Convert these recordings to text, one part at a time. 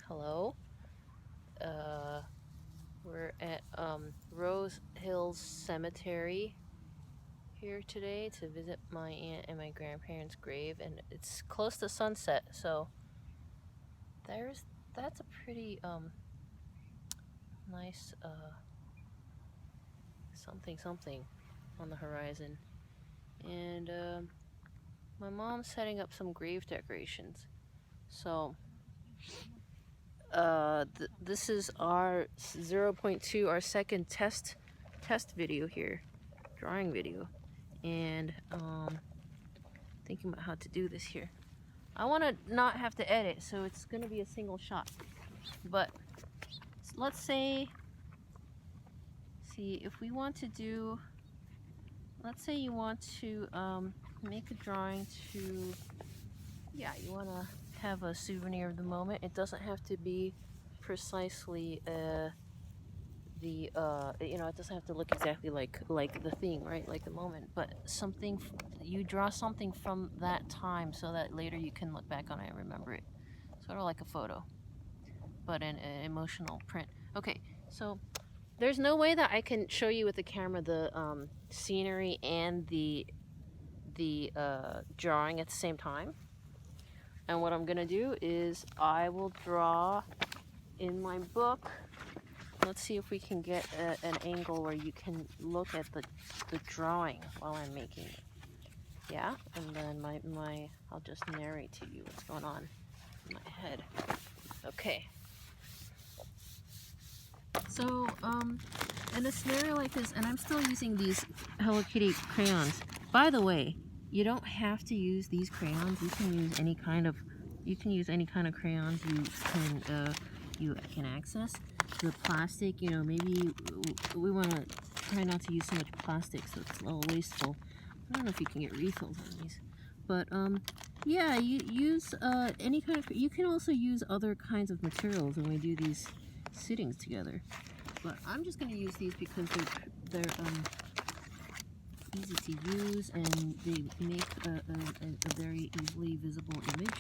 Hello. We're at Rose Hills Cemetery here today to visit my aunt and my grandparents' grave, and it's close to sunset, so that's a pretty nice something on the horizon. And my mom's setting up some grave decorations. So this is our 0.2, our second test video here, drawing video, and thinking about how to do this here. I want to not have to edit, so it's going to be a single shot. But let's see if we want to do, let's say you want to make a drawing to, yeah, you want to have a souvenir of the moment. It doesn't have to be precisely it doesn't have to look exactly like the thing, right, like the moment, but something, you draw something from that time so that later you can look back on it and remember it, sort of like a photo, but an emotional print. Okay, so there's no way that I can show you with the camera the scenery and the drawing at the same time. And what I'm gonna do is I will draw in my book. Let's see if we can get an angle where you can look at the drawing while I'm making it. Yeah, and then I'll just narrate to you what's going on in my head. Okay. So, in a scenario like this, and I'm still using these Hello Kitty crayons. By the way, you don't have to use these crayons. You can use any kind of crayons you can access. The plastic, maybe we want to try not to use so much plastic, so it's a little wasteful. I don't know if you can get refills on these, but yeah, you use any kind of. You can also use other kinds of materials when we do these sittings together. But I'm just going to use these because they're easy to use and they make a very easily visible image.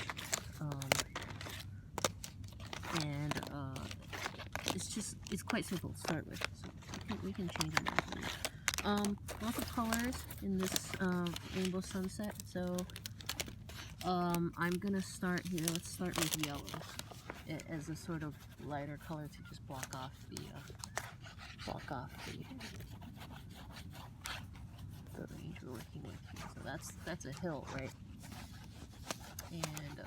It's quite simple to start with, so we can change them up. Lots of colors in this rainbow sunset, so I'm gonna start here. Let's start with yellow as a sort of lighter color to just block off the range we're working with here. So that's a hill, right? And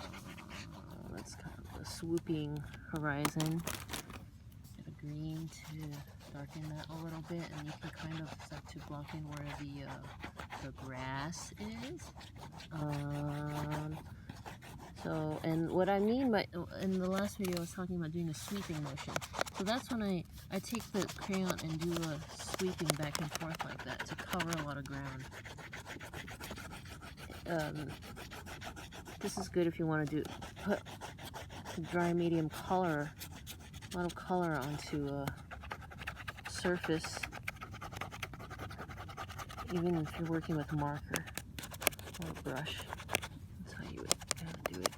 that's kind of a swooping horizon. Get a green to darken that a little bit, and you can kind of start to block in where the grass is. So, and what I mean by, in the last video I was talking about doing a sweeping motion. So that's when I take the crayon and do a sweeping back and forth like that to cover a lot of ground. This is good if you want to put dry medium color, a lot of color onto a surface, even if you're working with a marker or a brush. That's how you would do it.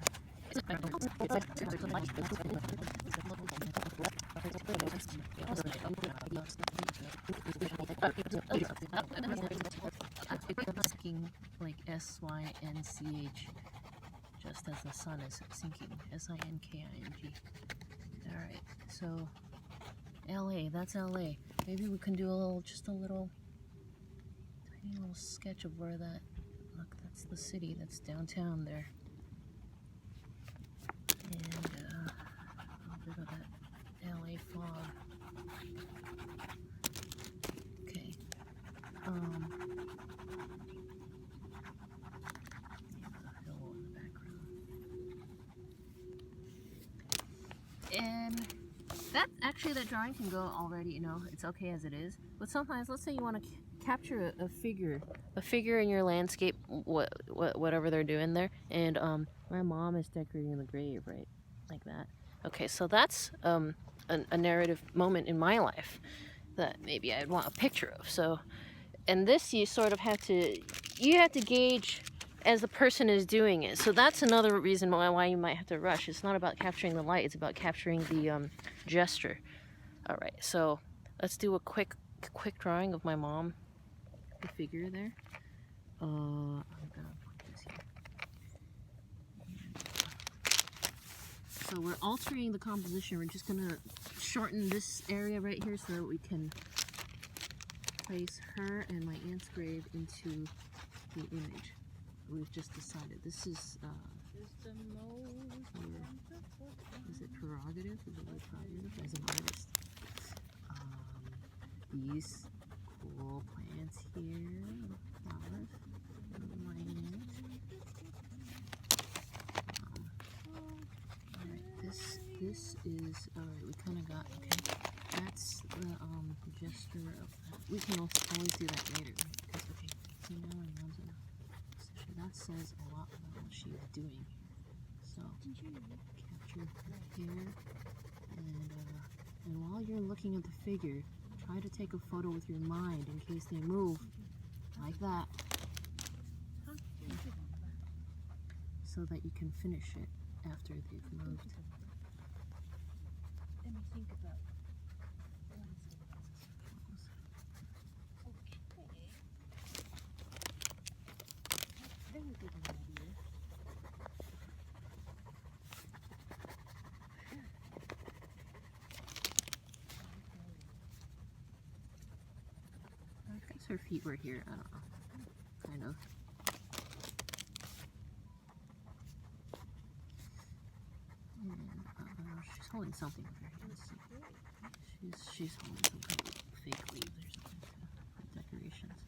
Like SYNCH, just as the sun is sinking. SINKING. Alright, so LA, that's LA. Maybe we can do just a little tiny little sketch of where that, look, that's the city, that's downtown there. And a little bit of that LA fog. Okay. And that drawing can go already, it's okay as it is. But sometimes, let's say you want to capture a figure in your landscape, whatever they're doing there. And my mom is decorating the grave, right, like that. Okay, so that's a narrative moment in my life that maybe I'd want a picture of. So, and this you sort of have to gauge as the person is doing it. So that's another reason why you might have to rush. It's not about capturing the light, it's about capturing the gesture. All right, so let's do a quick drawing of my mom, the figure there. I'm gonna put this here. So we're altering the composition. We're just gonna shorten this area right here so that we can place her and my aunt's grave into the image. We've just decided this is it prerogative? Is it prerogative as an artist? These cool plants here, the flowers, my aunt. Alright, this is alright. We kind of got That's the gesture of that. We can always do that later. Because see now when mom's in that says a lot about what she is doing. So capture her hair, and while you're looking at the figure, try to take a photo with your mind in case they move like that, so that you can finish it after they've moved. Let me think about I guess her feet were here, I don't know. Kind of. And she's holding something with her hands. She's holding some kind of fake leaves or something for decorations.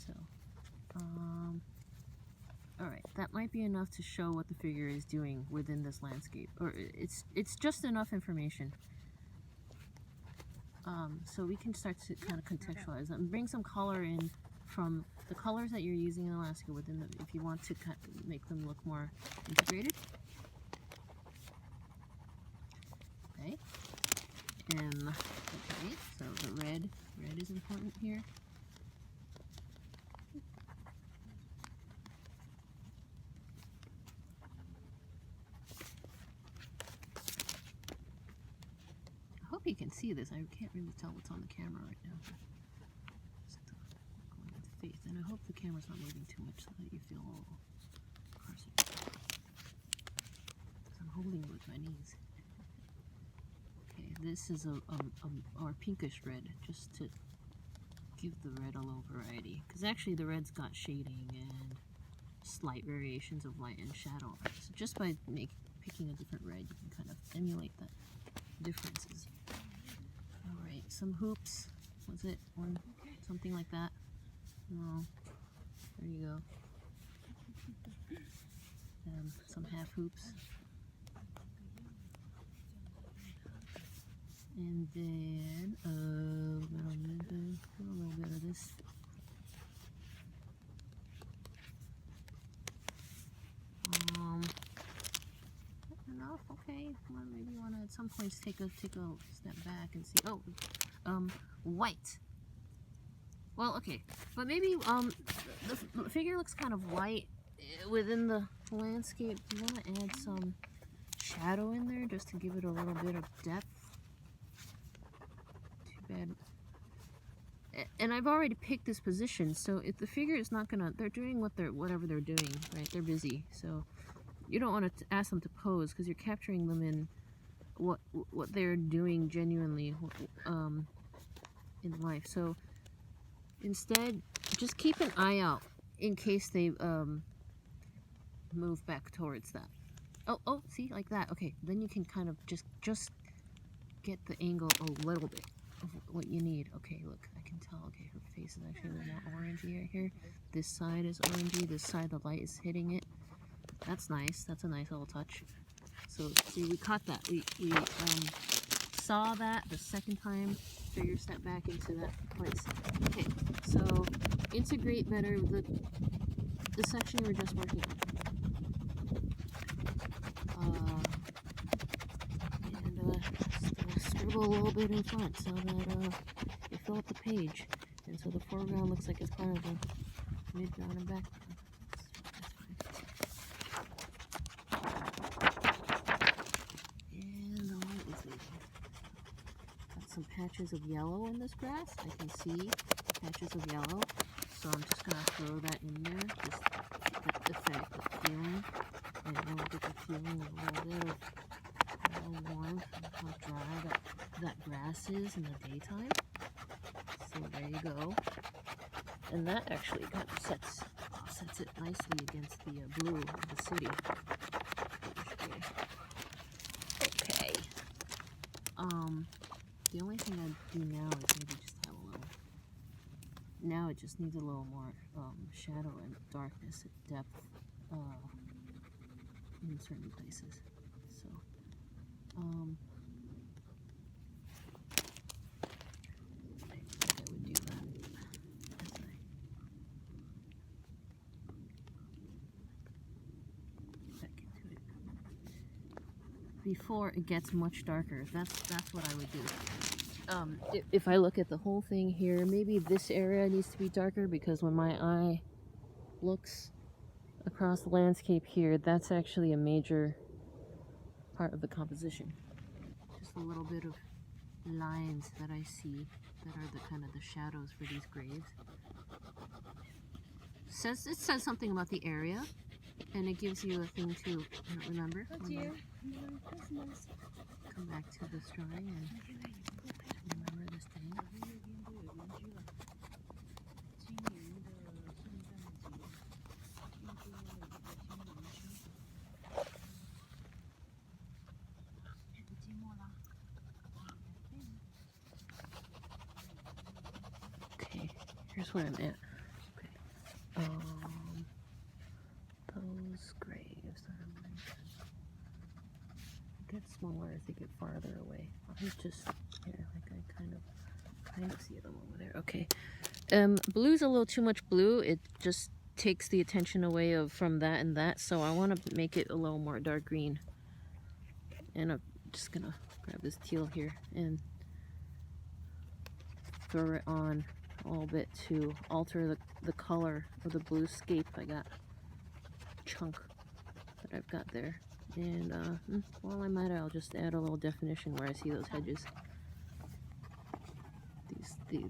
So, alright, that might be enough to show what the figure is doing within this landscape. Or it's just enough information. So we can start to kind of contextualize and bring some color in from the colors that you're using in the landscape within the, if you want to make them look more integrated. Okay. Okay, so the red is important here. I hope you can see this. I can't really tell what's on the camera right now. Just going with faith, and I hope the camera's not moving too much so that you feel a little closer. Because I'm holding it with my knees. Okay, this is our pinkish red, just to give the red a little variety. Because actually the red's got shading and slight variations of light and shadow. So just by picking a different red, you can kind of emulate that differences. Alright, some hoops. Was it one? Something like that? No. There you go. Some half hoops. And then a little bit of this. Enough. Okay. Well, maybe you want to at some points take a step back and see. Oh, white. Well, okay, but maybe the figure looks kind of white within the landscape. Do you want to add some shadow in there just to give it a little bit of depth? Too bad. And I've already picked this position, so if the figure is not gonna, they're doing whatever they're doing, right? They're busy, so you don't want to ask them to pose because you're capturing them in what they're doing genuinely in life. So instead, just keep an eye out in case they move back towards that. Oh, see, like that. Okay, then you can kind of just get the angle a little bit of what you need. Okay, look, I can tell. Okay, her face is actually a little more orangey right here. This side is orangey. This side, the light is hitting it. That's nice. That's a nice little touch. So see, we caught that. We saw that the second time. Figure step back into that place. Okay, so integrate better the section we're just working on. And scribble a little bit in front so that you fill up the page. And so the foreground looks like it's part of the midground and background. That's some patches of yellow in this grass. I can see patches of yellow. So I'm just going to throw that in there, just get the effect, the feeling. And you'll get the feeling of a little bit of warmth and how dry that grass is in the daytime. So there you go. And that actually kind of sets it nicely against the blue of the city. Okay. The only thing I do now is maybe just have a little. Now it just needs a little more shadow and darkness and depth in certain places. So, I think I would do that as I get back into it. Before it gets much darker, that's what I would do. If I look at the whole thing here, maybe this area needs to be darker because when my eye looks across the landscape here, that's actually a major part of the composition. Just a little bit of lines that I see that are the kind of the shadows for these graves. It says something about the area, and it gives you a thing to remember. Merry Christmas. Come back to this drawing and remember this thing. Okay, here's where I'm at. Okay. Those graves get smaller as they get farther away. I'll just here, like I kind of see them over there. Okay. Blue's a little too much blue. It just takes the attention away from that and that. So I want to make it a little more dark green. And I'm just gonna grab this teal here and throw it on a little bit to alter the color of the bluescape. I got a chunk that I've got there. And while I'm at it, I'll just add a little definition where I see those hedges.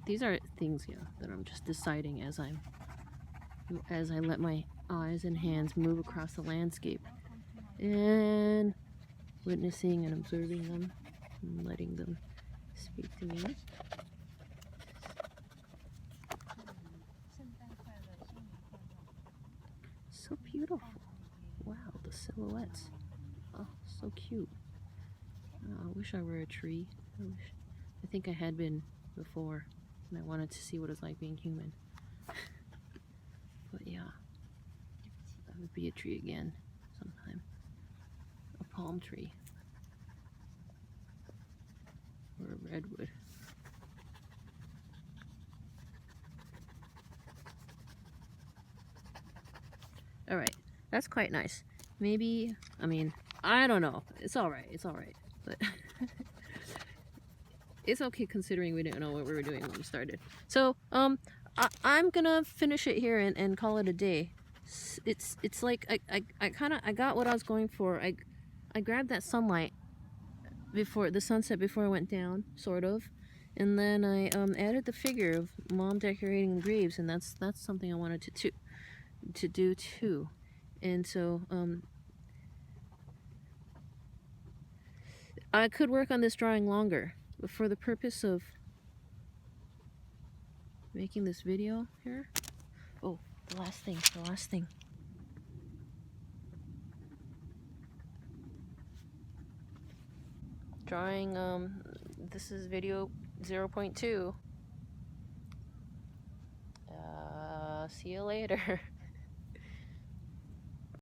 These are things, yeah, that I'm just deciding as I let my eyes and hands move across the landscape and witnessing and observing them and letting them speak to me. So beautiful. Wow, the silhouettes. Oh, so cute. Oh, I wish I were a tree. I think I had been before, and I wanted to see what it's like being human. But yeah, I would be a tree again sometime. A palm tree. Or a redwood. Alright, that's quite nice. Maybe, I mean, I don't know. It's alright, but it's okay considering we didn't know what we were doing when we started. So, I'm gonna finish it here and call it a day. It's like, I got what I was going for. I grabbed that sunlight before the sunset before I went down, sort of. And then I added the figure of Mom decorating the graves, and that's something I wanted to do too. And so I could work on this drawing longer, but for the purpose of making this video here. Oh, the last thing. Drawing, this is video 0.2. See you later.